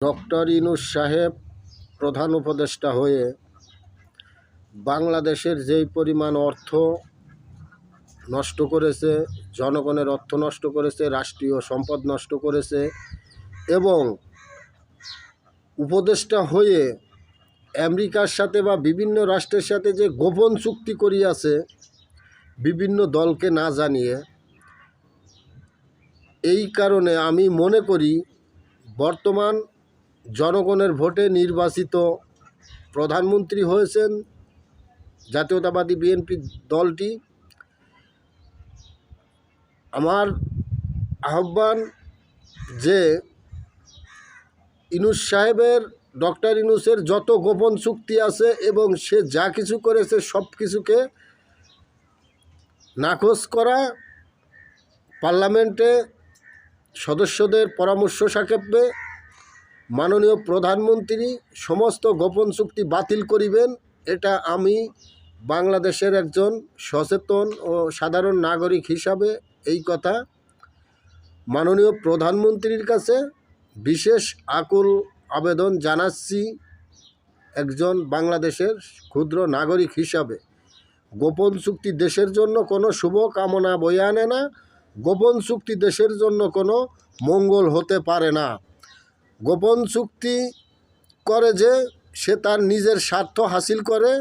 Doctor Yunus সাহেব প্রধান উপদেষ্টা হয়ে বাংলাদেশের যেই পরিমাণ অর্থ নষ্ট করেছে, জনগণের অর্থ নষ্ট করেছে, রাষ্ট্রীয় সম্পদ নষ্ট করেছে এবং উপদেষ্টা হয়ে আমেরিকার সাথে বা বিভিন্ন রাষ্ট্রের সাথে যে গোপন চুক্তি করিয়াছে বিভিন্ন দলকে না জানিয়ে, এই কারণে আমি মনে করি বর্তমান জনগণের ভোটে নির্বাচিত প্রধানমন্ত্রী হয়েছেন জাতীয়তাবাদী বিএনপি দলটি। আমার আহ্বান যে ইউনূস সাহেবের, ডক্টর ইউনূসের যত গোপন চুক্তি আছে এবং সে যা কিছু করেছে সব কিছুকে নাকচ করা, পার্লামেন্টে সদস্যদের পরামর্শ সাপেক্ষে মাননীয় প্রধানমন্ত্রী সমস্ত গোপন চুক্তি বাতিল করিবেন। এটা আমি বাংলাদেশের একজন সচেতন ও সাধারণ নাগরিক হিসাবে এই কথা মাননীয় প্রধানমন্ত্রীর কাছে বিশেষ আকুল আবেদন জানাচ্ছি। একজন বাংলাদেশের ক্ষুদ্র নাগরিক হিসাবে গোপন চুক্তি দেশের জন্য কোনো শুভ কামনা বয়ে আনে না, গোপন চুক্তি দেশের জন্য কোনো মঙ্গল হতে পারে না। গোপন চুক্তি করে যে সে তার নিজের স্বার্থ হাসিল করে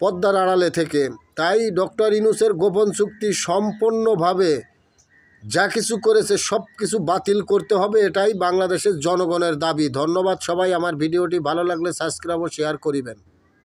পর্দার আড়ালে থেকে। তাই ডক্টর ইউনূসের গোপন চুক্তি সম্পূর্ণভাবে যা কিছু করেছে সব কিছু বাতিল করতে হবে, এটাই বাংলাদেশের জনগণের দাবি। ধন্যবাদ সবাই। আমার ভিডিওটি ভালো লাগলে সাবস্ক্রাইব ও শেয়ার করিবেন।